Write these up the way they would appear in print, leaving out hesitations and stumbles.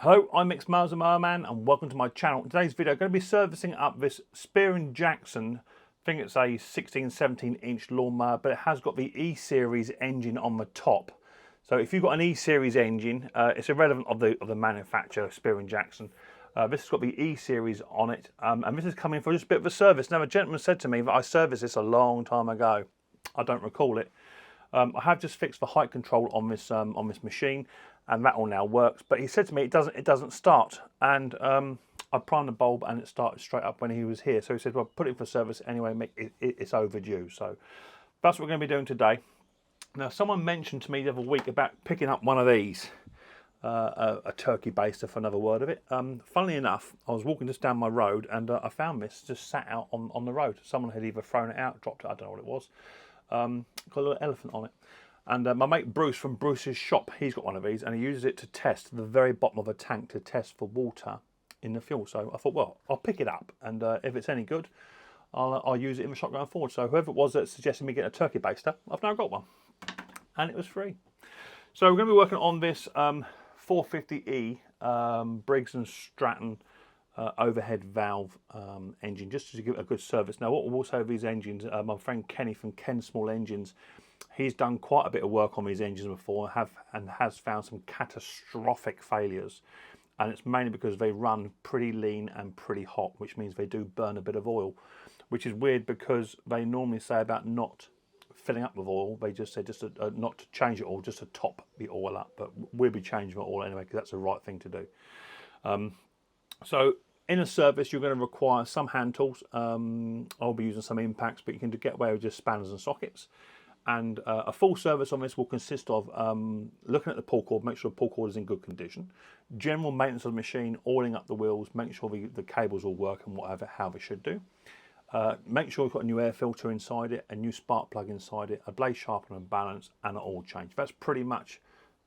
Hello, I'm Micks Mowers, the Mower Man, and welcome to my channel. In today's video, I'm going to be servicing up this Spear & Jackson. I think it's a 16-17 inch lawnmower, but it has got the E Series engine on the top. So if you've got an E Series engine, it's irrelevant of the manufacturer, Spear & Jackson. This has got the E Series on it, and this is coming for just a bit of a service. Now, a gentleman said to me that I serviced this a long time ago. I don't recall it. I have just fixed the height control on this machine, and that all now works. But he said to me it doesn't start, and I primed the bulb and it started straight up when he was here. So he said, well, put it for service anyway. It's overdue. So that's what we're going to be doing today. Now, someone mentioned to me the other week about picking up one of these, a turkey baster for another word of it. Funnily enough, I was walking just down my road and I found this just sat out on the road. Someone had either thrown it out, dropped it, I don't know what it was. Got a little elephant on it. And my mate Bruce from Bruce's shop, he's got one of these, and he uses it to test the very bottom of a tank to test for water in the fuel. So I thought, well, I'll pick it up, and if it's any good, I'll use it in the shop going forward. So whoever it was that suggested me get a turkey baster, I've now got one, and it was free. So we're going to be working on this 450E Briggs and Stratton overhead valve engine, just to give it a good service. Now, what we'll also have these engines, my friend Kenny from Ken Small Engines, he's done quite a bit of work on these engines before and has found some catastrophic failures, and it's mainly because they run pretty lean and pretty hot, which means they do burn a bit of oil, which is weird because they normally say about not filling up with oil. They just say not to change it all, just to top the oil up, but we'll be changing it all anyway because that's the right thing to do. So in a service, you're going to require some hand tools. I'll be using some impacts, but you can get away with just spanners and sockets. And a full service on this will consist of looking at the pull cord, make sure the pull cord is in good condition, general maintenance of the machine, oiling up the wheels, making sure the cables all work and how they should do. Make sure you've got a new air filter inside it, a new spark plug inside it, a blade sharpener and balance, and an oil change. That's pretty much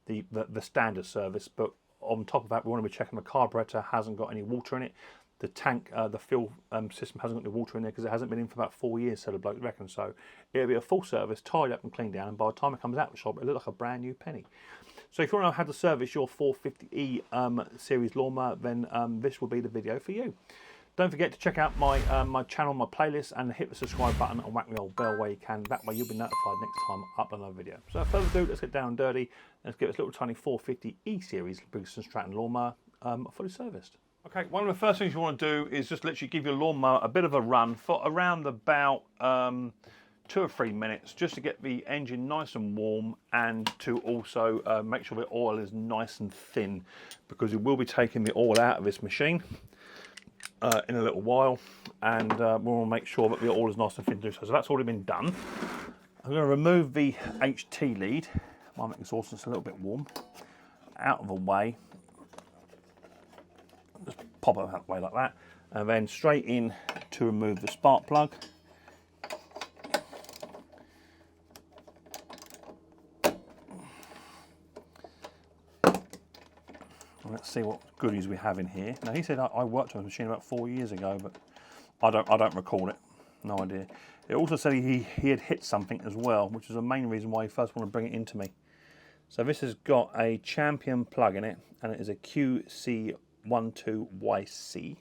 the standard service, but on top of that, we want to be checking the carburetor hasn't got any water in it. The tank, the fuel system hasn't got any water in there because it hasn't been in for about 4 years, so the bloke reckons. So it'll be a full service, tied up and cleaned down, and by the time it comes out of the shop, it'll look like a brand new penny. So if you want to know how to service your 450E series lawnmower, then this will be the video for you. Don't forget to check out my my channel, my playlist, and hit the subscribe button and whack the old bell where you can. That way you'll be notified next time I upload another video. So without further ado, let's get down and dirty. Let's get this little tiny 450E series Briggs and Stratton lawnmower fully serviced. Okay, one of the first things you want to do is just literally give your lawnmower a bit of a run for around about 2 or 3 minutes, just to get the engine nice and warm, and to also make sure the oil is nice and thin, because we will be taking the oil out of this machine in a little while, and we'll make sure that the oil is nice and thin to do so. So that's already been done. I'm going to remove the HT lead, my exhaust is a little bit warm, out of the way. Just pop it that way like that, and then straight in to remove the spark plug. Let's see what goodies we have in here. Now, he said I worked on a machine about 4 years ago, but I don't recall it. No idea. It also said he had hit something as well, which is the main reason why he first wanted to bring it into me. So this has got a Champion plug in it, and it is a QC12YC,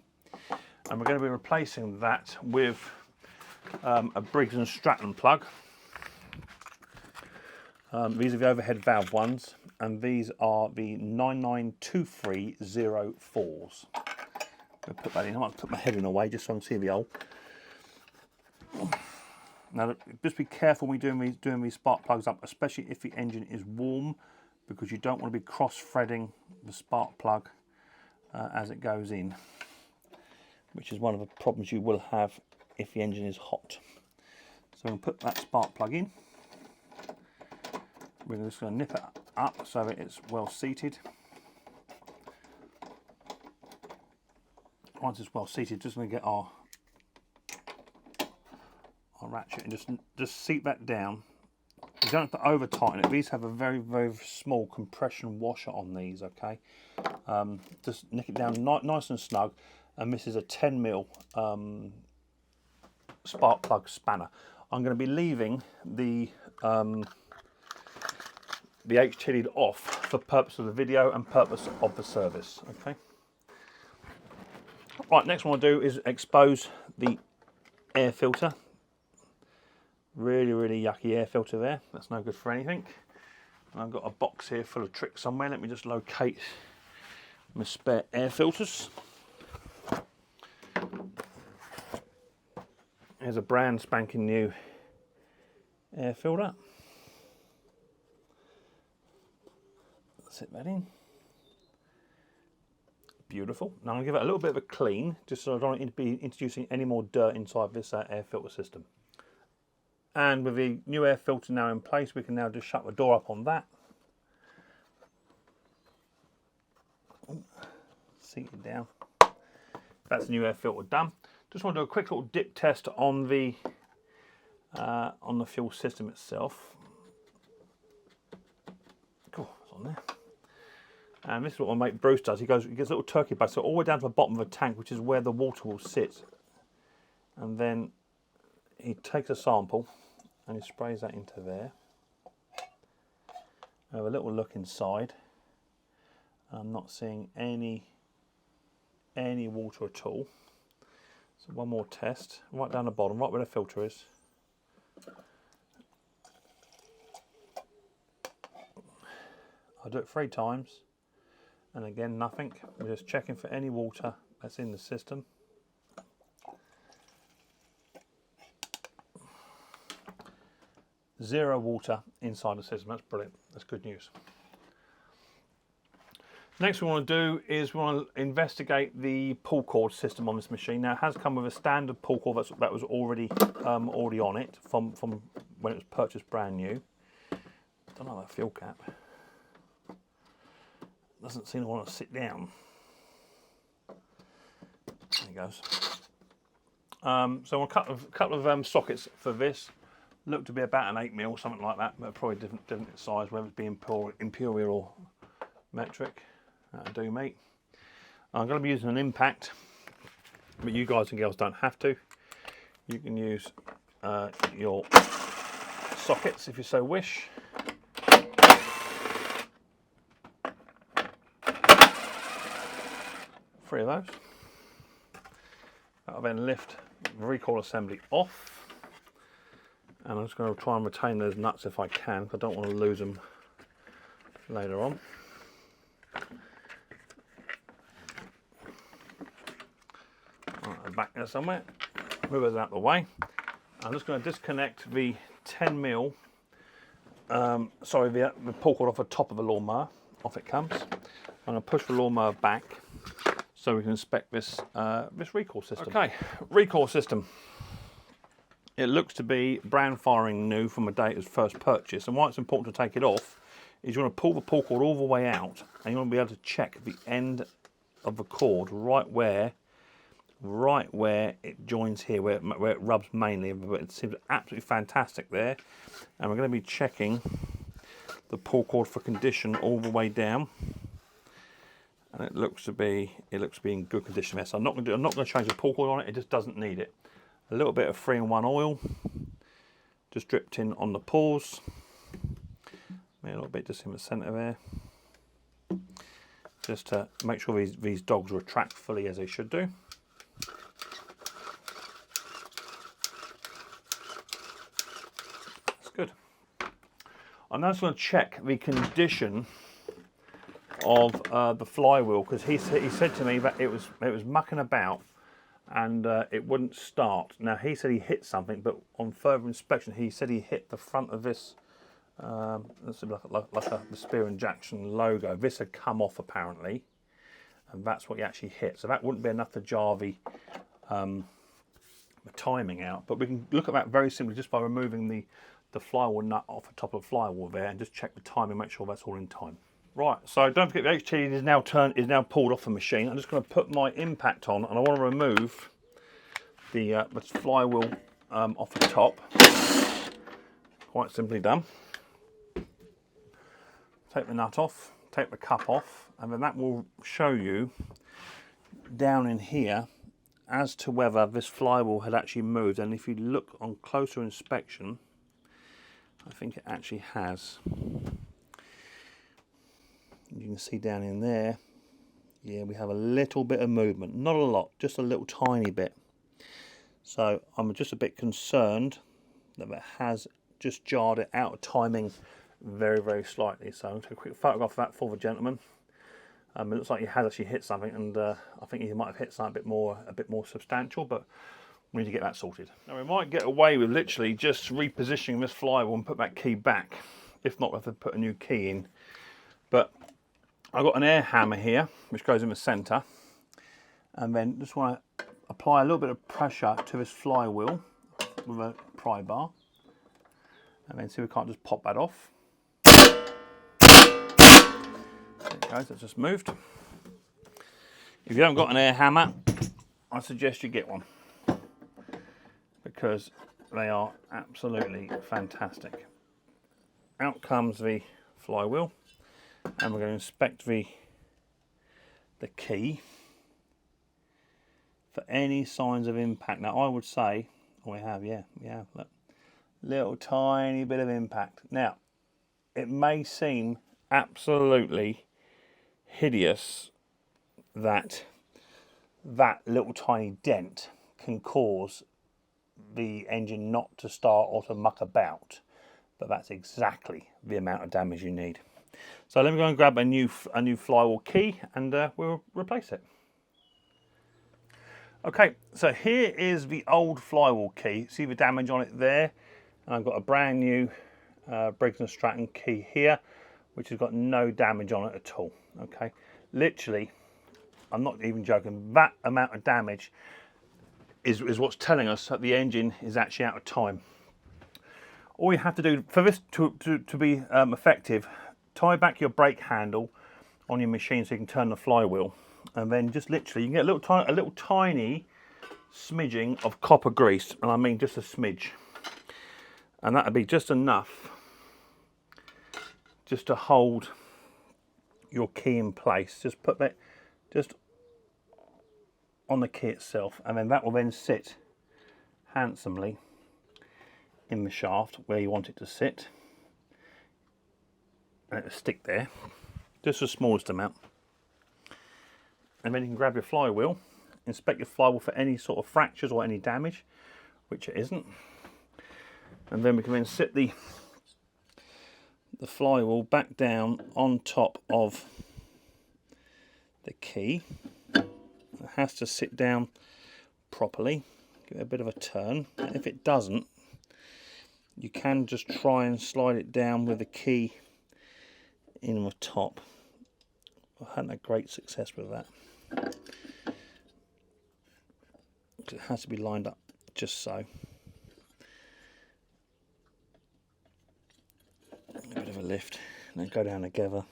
and we're going to be replacing that with a Briggs and Stratton plug. These are the overhead valve ones, and these are the 992304s. I'll put that in. I might put my head in the way just so I can see the hole. Now, just be careful when you're doing these spark plugs up, especially if the engine is warm, because you don't want to be cross-threading the spark plug as it goes in, which is one of the problems you will have if the engine is hot. So I'm going to put that spark plug in. We're just going to nip it up so that it's well seated. Once it's well seated, just going to get our ratchet and just seat that down. You don't have to over tighten it. These have a very, very small compression washer on these, okay? Just nick it down nice and snug. And this is a 10mm spark plug spanner. I'm going to be leaving the the HT lead off for purpose of the video and purpose of the service. Okay. Right, next one I'll do is expose the air filter. Really, really yucky air filter there. That's no good for anything. And I've got a box here full of tricks somewhere. Let me just locate my spare air filters. Here's a brand spanking new air filter. Sit that in. Beautiful. Now I'm going to give it a little bit of a clean, just so I don't need to be introducing any more dirt inside this air filter system. And with the new air filter now in place, we can now just shut the door up on that. Sink it down. That's the new air filter done. Just want to do a quick little dip test on the fuel system itself. Cool, it's on there. And this is what my mate Bruce does. He gets a little turkey baster all the way down to the bottom of the tank, which is where the water will sit. And then he takes a sample and he sprays that into there. I have a little look inside. I'm not seeing any water at all. So one more test, right down the bottom, right where the filter is. I'll do it 3 times, and again nothing. We're just checking for any water that's in the system. Zero water inside the system. That's brilliant. That's good news. Next we want to do is we want to investigate the pull cord system on this machine. Now it has come with a standard pull cord that was already on it from when it was purchased brand new. Don't know that fuel cap. Doesn't seem to want to sit down. There it goes. So a couple of sockets for this. Look to be about an 8mm, something like that, but probably different size, whether it's being imperial or metric. That'll do, mate. I'm going to be using an impact, but you guys and girls don't have to. You can use your sockets if you so wish. Three of those. I'll then lift the recoil assembly off. And I'm just going to try and retain those nuts if I can, because I don't want to lose them later on. Right, back there somewhere. Move those out of the way. I'm just going to disconnect the 10mm, the pull cord off the top of the lawnmower. Off it comes. I'm going to push the lawnmower back so we can inspect this recoil system. Okay, recoil system. It looks to be brand firing new from the day it was first purchased, and why it's important to take it off is you want to pull the pull cord all the way out, and you want to be able to check the end of the cord right where it joins here, where it rubs mainly. But it seems absolutely fantastic there, and we're going to be checking the pull cord for condition all the way down, and it looks to be in good condition there. So I'm not going to change the pull cord on it. It just doesn't need it. A little bit of 3-in-1 oil, just dripped in on the pores. Maybe a little bit just in the centre there, just to make sure these dogs retract fully as they should do. That's good. I'm now just going to check the condition of the flywheel, because he said to me that it was mucking about and it wouldn't start. Now he said he hit something, but on further inspection he said he hit the front of this, like the Spear and Jackson logo. This had come off apparently, and that's what he actually hit. So that wouldn't be enough to jar the timing out. But we can look at that very simply just by removing the flywheel nut off the top of the flywheel there, and just check the timing, make sure that's all in time. Right, so don't forget the HT is now pulled off the machine. I'm just going to put my impact on, and I want to remove the flywheel off the top. Quite simply done. Take the nut off, take the cup off, and then that will show you down in here as to whether this flywheel had actually moved. And if you look on closer inspection, I think it actually has. You can see down in there, yeah, we have a little bit of movement, not a lot, just a little tiny bit. So I'm just a bit concerned that it has just jarred it out of timing very, very slightly. So I'm going to take a quick photograph of that for the gentleman. It looks like he has actually hit something, and I think he might have hit something a bit more substantial, but we need to get that sorted. Now we might get away with literally just repositioning this flywheel and put that key back. If not, we have to put a new key in. But I've got an air hammer here, which goes in the centre, and then just want to apply a little bit of pressure to this flywheel with a pry bar, and then see if we can't just pop that off. There it goes, that's just moved. If you haven't got an air hammer, I suggest you get one, because they are absolutely fantastic. Out comes the flywheel, and we're going to inspect the key for any signs of impact. Now I would say, we have, look, little tiny bit of impact. Now, it may seem absolutely hideous that little tiny dent can cause the engine not to start or to muck about, but that's exactly the amount of damage you need. So let me go and grab a new flywheel key, and we'll replace it. Okay, so here is the old flywheel key. See the damage on it there? And I've got a brand new Briggs and Stratton key here, which has got no damage on it at all. Okay, literally, I'm not even joking, that amount of damage is what's telling us that the engine is actually out of time. All you have to do for this to be effective, tie back your brake handle on your machine so you can turn the flywheel, and then just literally you can get a little tiny smidging of copper grease, and I mean just a smidge, and that would be just enough just to hold your key in place. Just put that just on the key itself, and then that will then sit handsomely in the shaft where you want it to sit, and it'll stick there, just the smallest amount. And then you can grab your flywheel, inspect your flywheel for any sort of fractures or any damage, which it isn't, and then we can then sit the flywheel back down on top of the key. It has to sit down properly, give it a bit of a turn, and if it doesn't, you can just try and slide it down with the key in the top. I've had a great success with that. It has to be lined up just so. A bit of a lift, and then go down together.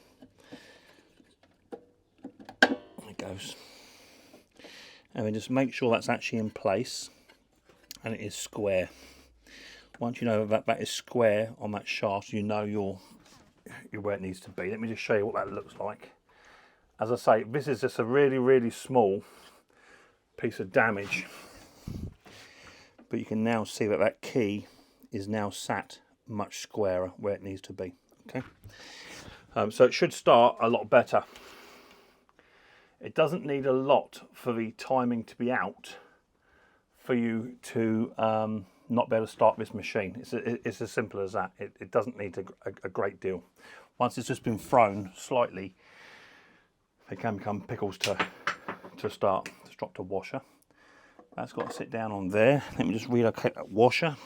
There it goes. And then just make sure that's actually in place and it is square. Once you know that is square on that shaft, you know you're where it needs to be. Let me just show you what that looks like. As I say, this is just a really, really small piece of damage, but you can now see that key is now sat much squarer where it needs to be. Okay, so it should start a lot better. It doesn't need a lot for the timing to be out for you to not be able to start this machine. It's as simple as that. It doesn't need a great deal. Once it's just been thrown slightly, they can become pickles to start. Just dropped a washer. That's got to sit down on there. Let me just relocate that washer.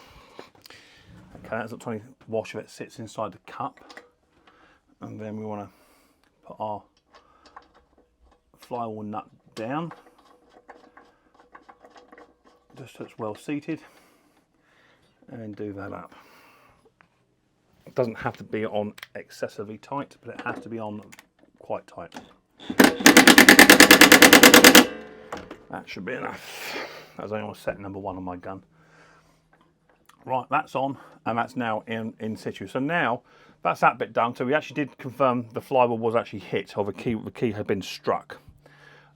Okay, that's a tiny washer that sits inside the cup. And then we want to put our flywheel nut down, just so it's well seated, and do that up. It doesn't have to be on excessively tight, but it has to be on quite tight. That should be enough. That's only on set number 1 on my gun. Right, that's on, and that's now in situ. So now that's that bit done. So we actually did confirm the flywheel was actually hit, or the key had been struck.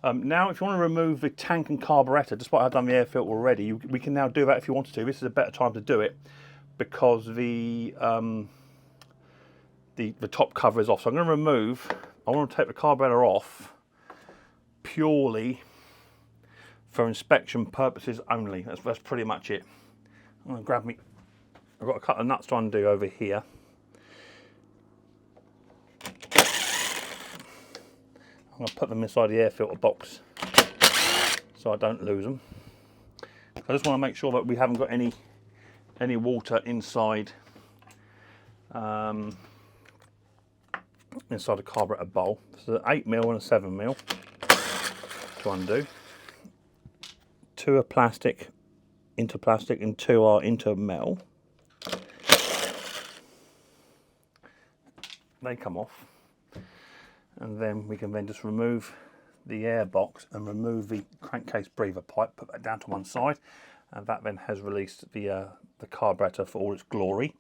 Now, if you want to remove the tank and carburetor, despite I've done the air filter already, we can now do that if you wanted to. This is a better time to do it because the top cover is off. So I'm going to remove I want to take the carburetor off purely for inspection purposes only. That's pretty much it. I'm going to grab me, I've got a couple of nuts to undo over here. I'm going to put them inside the air filter box so I don't lose them. I just want to make sure that we haven't got any water inside inside the carburetor bowl. So 8mm and a 7mm to undo. 2 are plastic, into plastic, and 2 are into metal. They come off, and then we can then just remove the air box and remove the crankcase breather pipe, put that down to one side, and that then has released the carburetor for all its glory.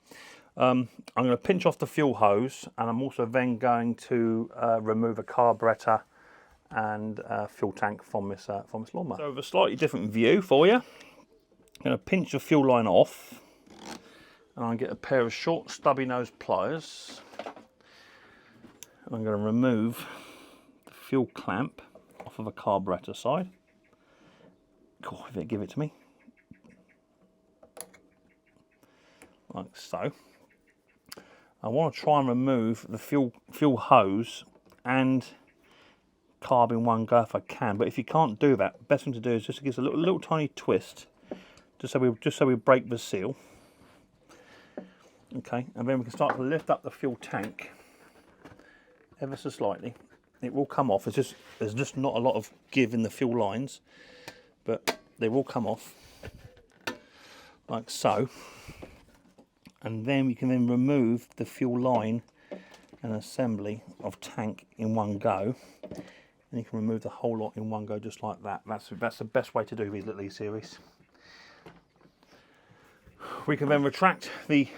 I'm going to pinch off the fuel hose, and I'm also then going to remove a carburetor and fuel tank from this lawnmower. So with a slightly different view for you, I'm going to pinch the fuel line off, and I get a pair of short stubby nose pliers. I'm going to remove the fuel clamp off of the carburetor side. Cool, if it give it to me. Like so. I want to try and remove the fuel hose and carb in one go if I can, but if you can't do that, the best thing to do is just to give us a little tiny twist, just so we break the seal. Okay, and then we can start to lift up the fuel tank ever so slightly. It will come off. There's just not a lot of give in the fuel lines, but they will come off like so. And then we can then remove the fuel line and assembly of tank in one go, and you can remove the whole lot in one go just like that. That's the best way to do these little E Series. We can then retract the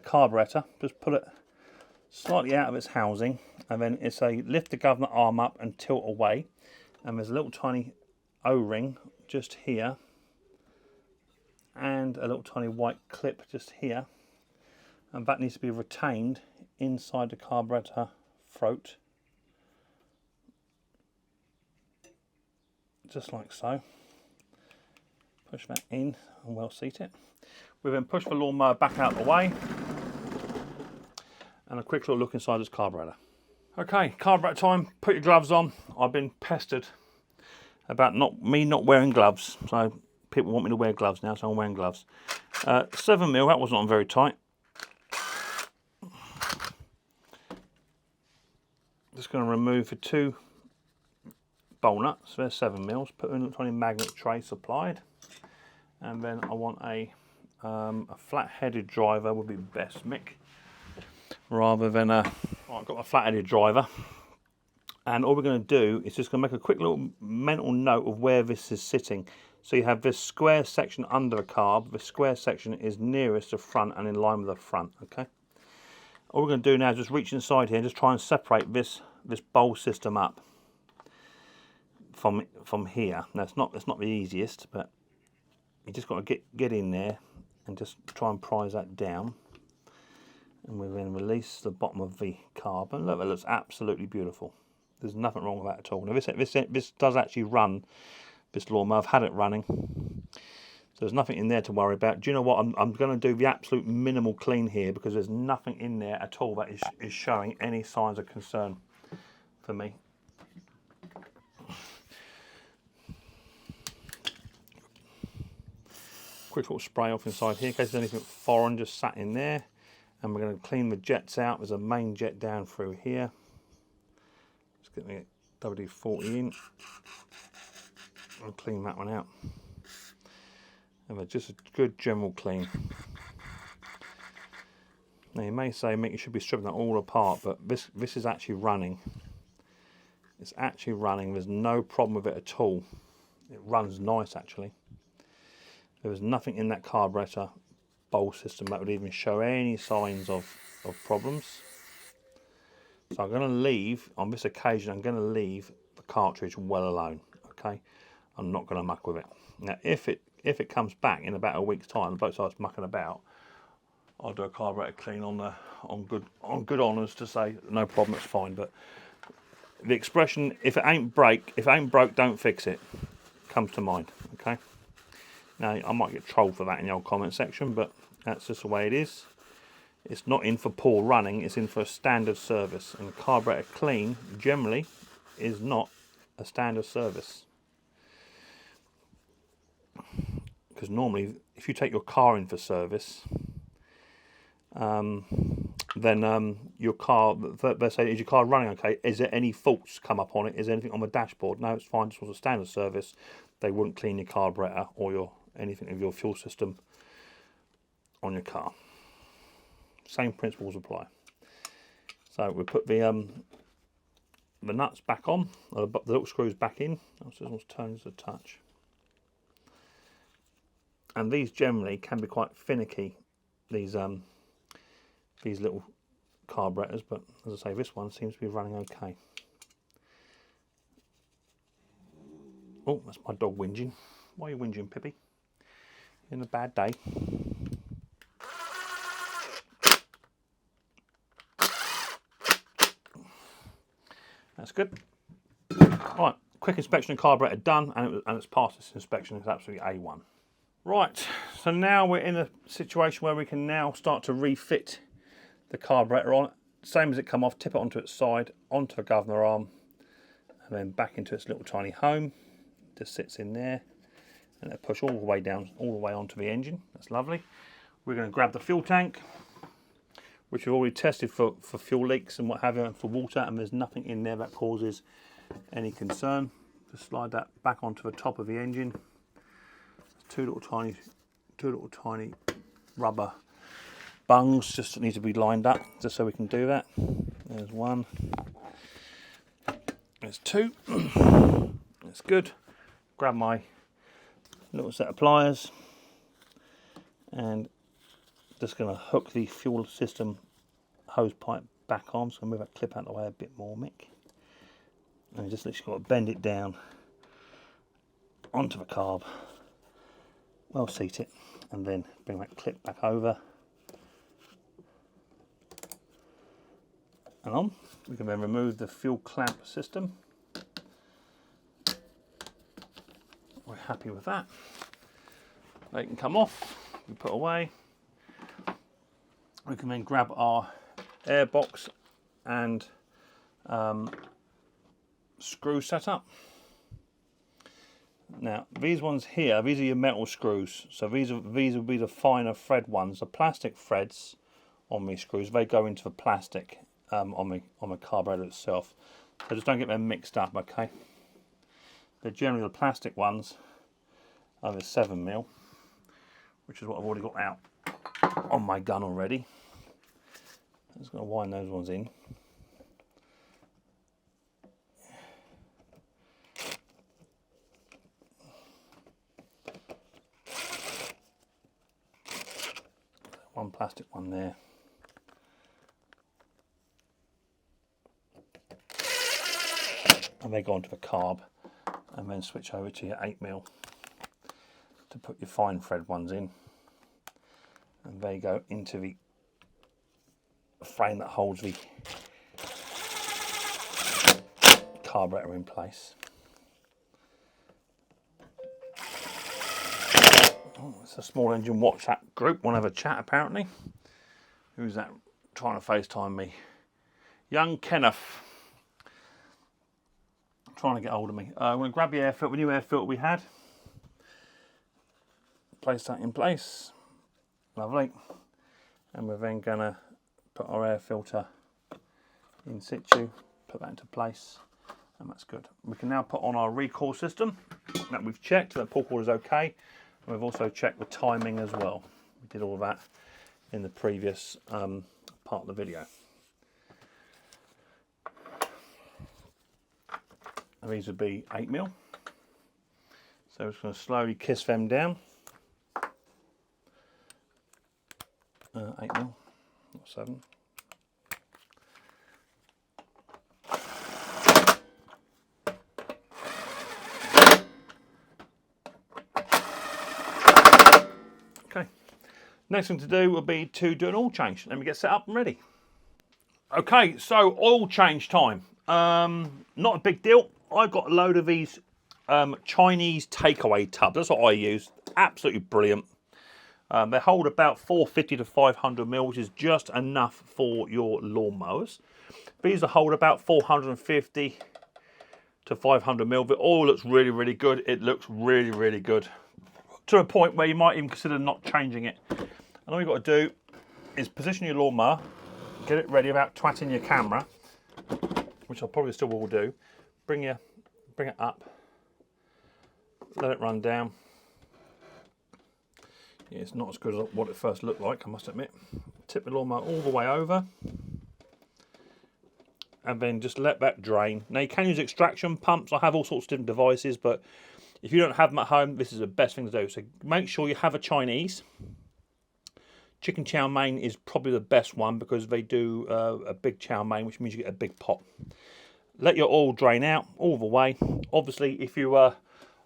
carburetor, just pull it slightly out of its housing, and then it's a lift the governor arm up and tilt away, and there's a little tiny O-ring just here and a little tiny white clip just here, and that needs to be retained inside the carburetor throat, just like so. Push that in and well seat it. We then push the lawnmower back out of the way, and a quick little look inside this carburetor. Okay, carburetor time, put your gloves on. I've been pestered about me not wearing gloves, so people want me to wear gloves now, so I'm wearing gloves. 7mm, that wasn't on very tight. Just going to remove the 2 bowl nuts, they're 7mm, put in a tiny magnet tray supplied, and then I want a flat-headed driver would be best, Mick, rather than a... I've got a flat-headed driver, and all we're going to do is just going to make a quick little mental note of where this is sitting. So you have this square section under the carb. The square section is nearest the front and in line with the front. Okay. All we're going to do now is just reach inside here and just try and separate this bowl system up from here. Now it's not the easiest, but you just got to get in there and just try and prise that down. And we then release the bottom of the carb, and look, it looks absolutely beautiful. There's nothing wrong with that at all. Now this does actually run, this lawnmower. I've had it running, so there's nothing in there to worry about. Do you know what? I'm going to do the absolute minimal clean here, because there's nothing in there at all that is showing any signs of concern for me. Quick little spray off inside here in case there's anything foreign just sat in there. And we're going to clean the jets out. There's a main jet down through here. Just get the WD-40 in and clean that one out. And just a good general clean. Now you may say, Mick, you should be stripping that all apart, but this is actually running. It's actually running. There's no problem with it at all. It runs nice actually. There was nothing in that carburetor bowl system that would even show any signs of problems. So I'm going to leave, on this occasion, I'm going to leave the cartridge well alone. Okay, I'm not going to muck with it. Now if it comes back in about a week's time, the bloke starts mucking about, I'll do a carburetor clean on good honours to say no problem, it's fine. But the expression, if it ain't broke, don't fix it, comes to mind, okay? Now, I might get trolled for that in the old comment section, but that's just the way it is. It's not in for poor running, it's in for a standard service. And carburetor clean, generally, is not a standard service. Because normally, if you take your car in for service, then your car, let's say, is your car running okay? Is there any faults come up on it? Is there anything on the dashboard? No, it's fine. Just was a standard service. They wouldn't clean your carburetor or anything of your fuel system on your car. Same principles apply. So we put the nuts back on, or the little screws back in. I'll just turn this a touch. And these generally can be quite finicky. These little carburetors, but as I say, this one seems to be running okay. Oh, that's my dog whinging. Why are you whinging, Pippi? You're in a bad day. That's good. Right, quick inspection of carburetor done, and it's passed this inspection. It's absolutely A1. Right, so now we're in a situation where we can now start to refit the carburetor on. Same as it come off, tip it onto its side, onto the governor arm, and then back into its little tiny home. Just sits in there, and then push all the way down, all the way onto the engine. That's lovely. We're going to grab the fuel tank, which we've already tested for fuel leaks and what have you, and for water, and there's nothing in there that causes any concern. Just slide that back onto the top of the engine. Two little tiny rubber bungs just need to be lined up just so we can do that. There's one. There's two. That's good. Grab my little set of pliers and just going to hook the fuel system hose pipe back on. So I'll move that clip out of the way a bit more, Mick. And you just literally got to bend it down onto the carb. Well, seat it, and then bring that clip back over and on. We can then remove the fuel clamp system. We're happy with that. They can come off, we put away. We can then grab our air box and screw setup. Now, these ones here, these are your metal screws. So these will be the finer thread ones. The plastic threads on these screws, they go into the plastic on the carburetor itself. So just don't get them mixed up, okay? They're generally the plastic ones are the 7mm, which is what I've already got out on my gun already. I'm just going to wind those ones in. One plastic one there. And they go onto the carb, and then switch over to your 8mm to put your fine thread ones in. And they go into the frame that holds the carburetor in place. Oh, it's a small engine WhatsApp group. Want to have a chat apparently. Who's that trying to FaceTime me? Young Kenneth. Trying to get hold of me. I'm going to grab the air filter, the new air filter we had. Place that in place. Lovely. And we're then going to put our air filter in situ, put that into place, and that's good. We can now put on our recoil system that we've checked, that pull cord is okay. And we've also checked the timing as well. We did all of that in the previous part of the video. And these would be 8mm. So we're just going to slowly kiss them down. 8mm, not 7. Okay, next thing to do will be to do an oil change. Let me get set up and ready. Okay, so oil change time. not a big deal. I've got a load of these Chinese takeaway tubs. That's what I use. Absolutely brilliant. They hold about 450 to 500 mil, which is just enough for your lawnmowers. These hold about 450 to 500 mil. But it all looks really, really good. It looks really, really good. To a point where you might even consider not changing it. And all you've got to do is position your lawnmower, get it ready without twatting your camera, which I probably still will do. Bring it up, let it run down. Yeah, it's not as good as what it first looked like, I must admit. Tip the lawnmower all the way over, and then just let that drain. Now you can use extraction pumps. I have all sorts of different devices, but if you don't have them at home, this is the best thing to do. So make sure you have a Chinese. Chicken chow mein is probably the best one because they do a big chow mein, which means you get a big pot. Let your oil drain out all the way. Obviously, if you are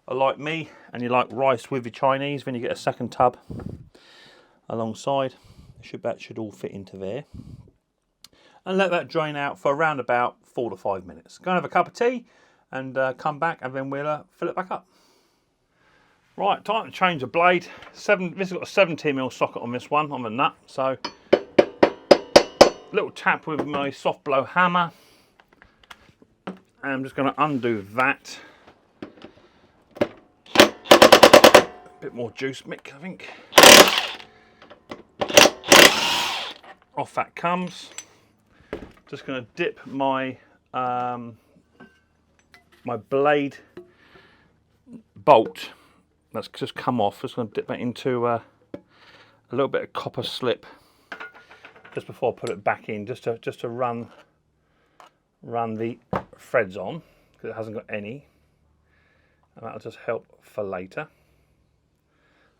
like me and you like rice with your Chinese, then you get a second tub alongside. That should all fit into there. And let that drain out for around about 4 to 5 minutes. Go and have a cup of tea and come back, and then we'll fill it back up. Right, time to change the blade. This has got a 17mm socket on this one, on the nut. So, little tap with my soft blow hammer. And I'm just going to undo that. Bit more juice, Mick, I think. Off that comes. Just going to dip my my blade bolt that's just come off. Just going to dip that into a little bit of copper slip just before I put it back in, just to run the threads on, because it hasn't got any, and that'll just help for later.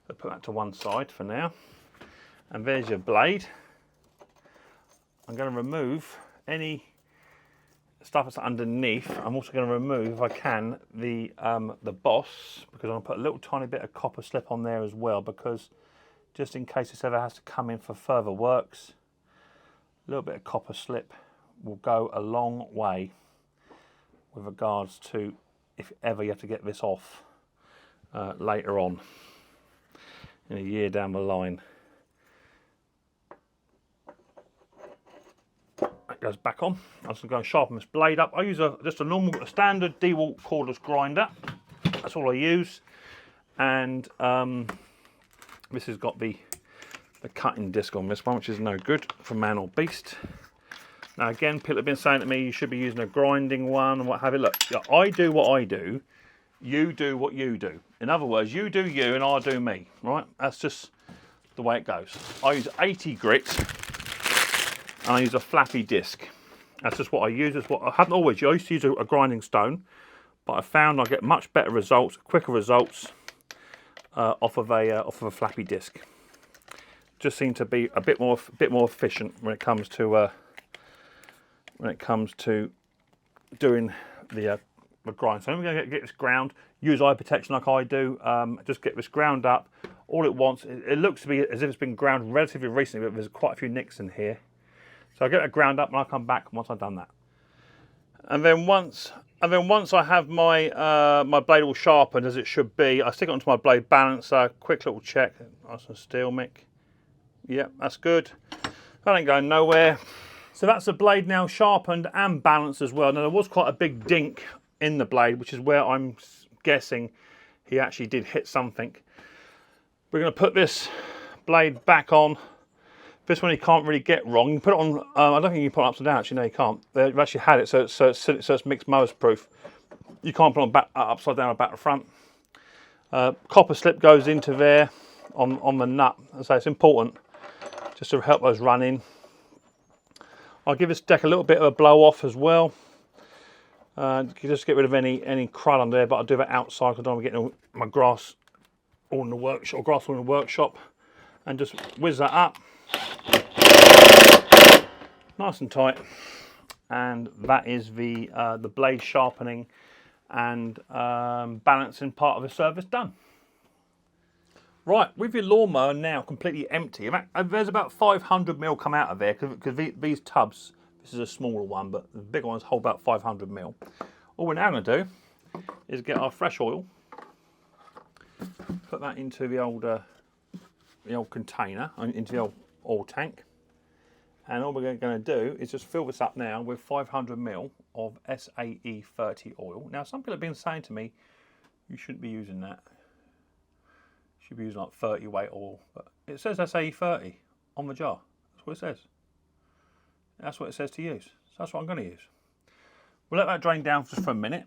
So put that to one side for now, and there's your blade. I'm going to remove any stuff that's underneath. I'm also going to remove, if I can, the boss, because I'm going to put a little tiny bit of copper slip on there as well, because just in case this ever has to come in for further works, a little bit of copper slip will go a long way with regards to if ever you have to get this off later on in a year down the line. That goes back on. I'm just going to sharpen this blade up. I use just a standard DeWalt cordless grinder. That's all I use. And this has got the cutting disc on this one, which is no good for man or beast. Now again, people have been saying to me you should be using a grinding one and what have you. Look, I do what I do, you do what you do. In other words, you do you and I do me, right? That's just the way it goes. I use 80 grit and I use a flappy disc. That's just what I use. That's what I haven't always used. I used to use a grinding stone, but I found I get much better results, quicker results off of a flappy disc. Just seem to be a bit more efficient when it comes to doing the grind. So I'm going to get this ground. Use eye protection like I do. Just get this ground up. All it wants. It looks to be as if it's been ground relatively recently, but there's quite a few nicks in here. So I get it ground up and I'll come back once I've done that. And then once I have my my blade all sharpened as it should be, I stick it onto my blade balancer. Quick little check. Nice and steel, Mick. Yep, that's good. That ain't going nowhere. So that's the blade now sharpened and balanced as well. Now there was quite a big dink in the blade, which is where I'm guessing he actually did hit something. We're going to put this blade back on. This one you can't really get wrong. You can put it on, I don't think you can put it upside down, actually, no you can't. They've actually had it, so it's Micks Mowers proof. You can't put it on upside down or back to front. Copper slip goes into there on the nut, so it's important just to help those run in. I'll give this deck a little bit of a blow off as well. Just get rid of any crud on there, but I'll do that outside because I don't want to get my grass all in the workshop, grass all in the workshop, and just whiz that up. Nice and tight, and that is the blade sharpening and balancing part of the service done. Right, with your lawnmower now completely empty, in fact, there's about 500mm come out of there because these tubs, this is a smaller one, but the bigger ones hold about 500mm. All we're now going to do is get our fresh oil, put that into the old container, into the old oil tank, and all we're going to do is just fill this up now with 500 ml of SAE 30 oil. Now, some people have been saying to me, you shouldn't be using that. You should be using like 30 weight oil, but it says SAE 30 on the jar. That's what it says. That's what it says to use. So that's what I'm going to use. We'll let that drain down just for a minute.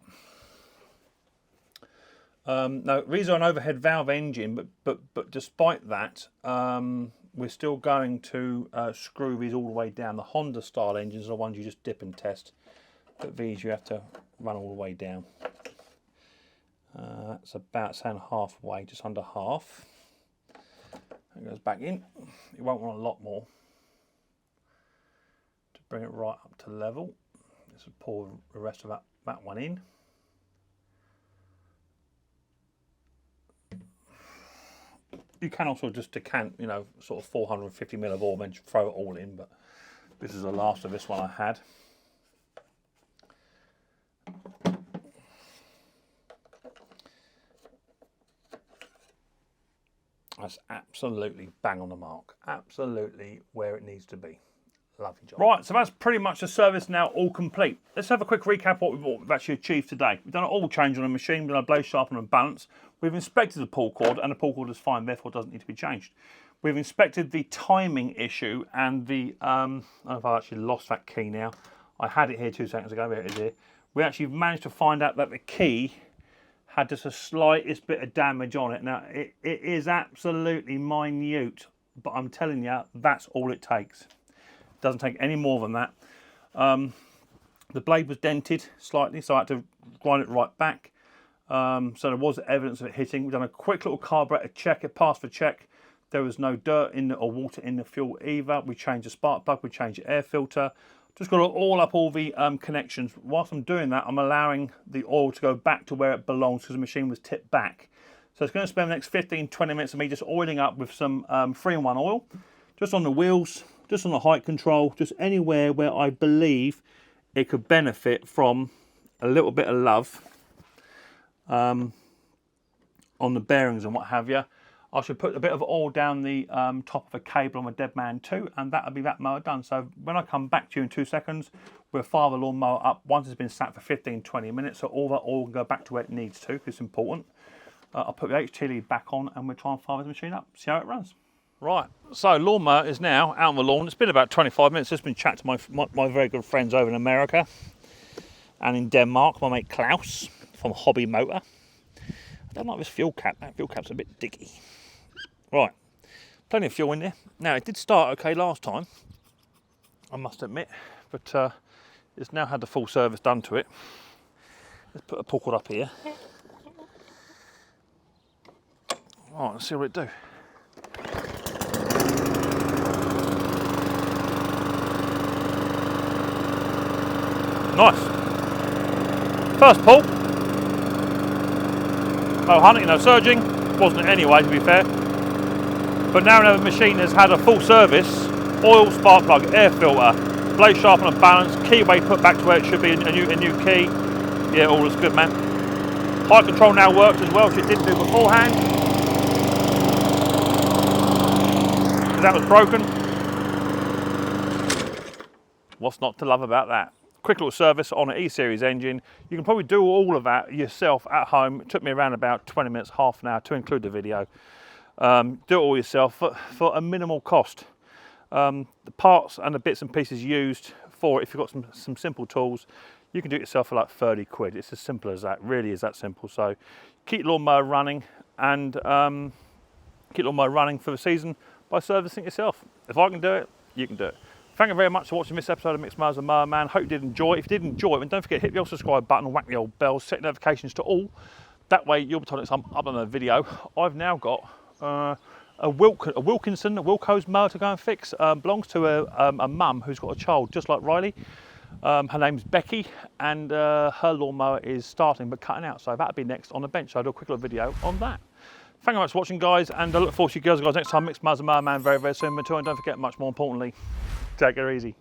Now, these are an overhead valve engine, but despite that, we're still going to screw these all the way down. The Honda style engines are the ones you just dip and test, but these you have to run all the way down. That's about saying halfway, just under half. It goes back in. You won't want a lot more to bring it right up to level. Just pour the rest of that one in. You can also just decant, you know, sort of 450 ml of oil and then throw it all in, but this is the last of this one I had. That's absolutely bang on the mark. Absolutely where it needs to be. Lovely job. Right, so that's pretty much the service now all complete. Let's have a quick recap of what we've actually achieved today. We've done an oil change on the machine, we've done a blade sharpener and balance. We've inspected the pull cord, and the pull cord is fine, therefore doesn't need to be changed. We've inspected the timing issue and the, I don't know if I actually lost that key now. I had it here 2 seconds ago, there it is here. We actually managed to find out that the key had just the slightest bit of damage on it. Now, it is absolutely minute, but I'm telling you, that's all it takes. Doesn't take any more than that. The blade was dented slightly, so I had to grind it right back. So there was evidence of it hitting. We've done a quick little carburetor check. It passed the check. There was no dirt in or water in the fuel either. We changed the spark plug. We changed the air filter. Just got to all up all the connections. Whilst I'm doing that, I'm allowing the oil to go back to where it belongs because the machine was tipped back. So it's going to spend the next 15-20 minutes of me just oiling up with some 3-in-1 oil, just on the wheels, just on the height control, just anywhere where I believe it could benefit from a little bit of love on the bearings and what have you. I should put a bit of oil down the top of a cable on my Dead Man 2, and that'll be that mower done. So when I come back to you in 2 seconds, we'll fire the lawnmower up once it's been sat for 15-20 minutes, so all that oil can go back to where it needs to, because it's important. I'll put the HT lead back on, and we'll try and fire the machine up, see how it runs. Right, so lawnmower is now out on the lawn. It's been about 25 minutes. Just been chatting to my very good friends over in America and in Denmark. My mate Klaus from Hobby Motor. I don't like this fuel cap. That fuel cap's a bit dicky. Right, plenty of fuel in there. Now, it did start okay last time, I must admit, but it's now had the full service done to it. Let's put a pull cord up here. Right, let's see what it do. Nice. First pull. No hunting, no surging. Wasn't it anyway, to be fair. But now the machine has had a full service. Oil, spark plug, air filter, blade sharpener, balance, keyway put back to where it should be, a new key. Yeah, all looks good, man. Height control now works as well, which it didn't do beforehand. That was broken. What's not to love about that? Quick little service on an E Series engine. You can probably do all of that yourself at home. It took me around about 20 minutes, half an hour to include the video. Do it all yourself for a minimal cost. The parts and the bits and pieces used for it, if you've got some simple tools, you can do it yourself for like 30 quid. It's as simple as that, really is that simple. So keep your lawnmower running and keep your lawnmower running for the season by servicing it yourself. If I can do it, you can do it. Thank you very much for watching this episode of Micks Mowers and Mower Man. Hope you did enjoy it. If you did enjoy it, then don't forget to hit the old subscribe button and whack the old bell, set notifications to all. That way you'll be told next time I upload a video. I've now got a Wilco's mower to go and fix. Belongs to a mum who's got a child just like Riley. Her name's Becky, and her lawnmower is starting but cutting out, so that'll be next on the bench. So I'll do a quick little video on that. Thank you very much for watching, guys, and I look forward to you girls and guys next time. Micks Mowers and Mower Man very, very soon. Until, and don't forget, much more importantly, take it easy.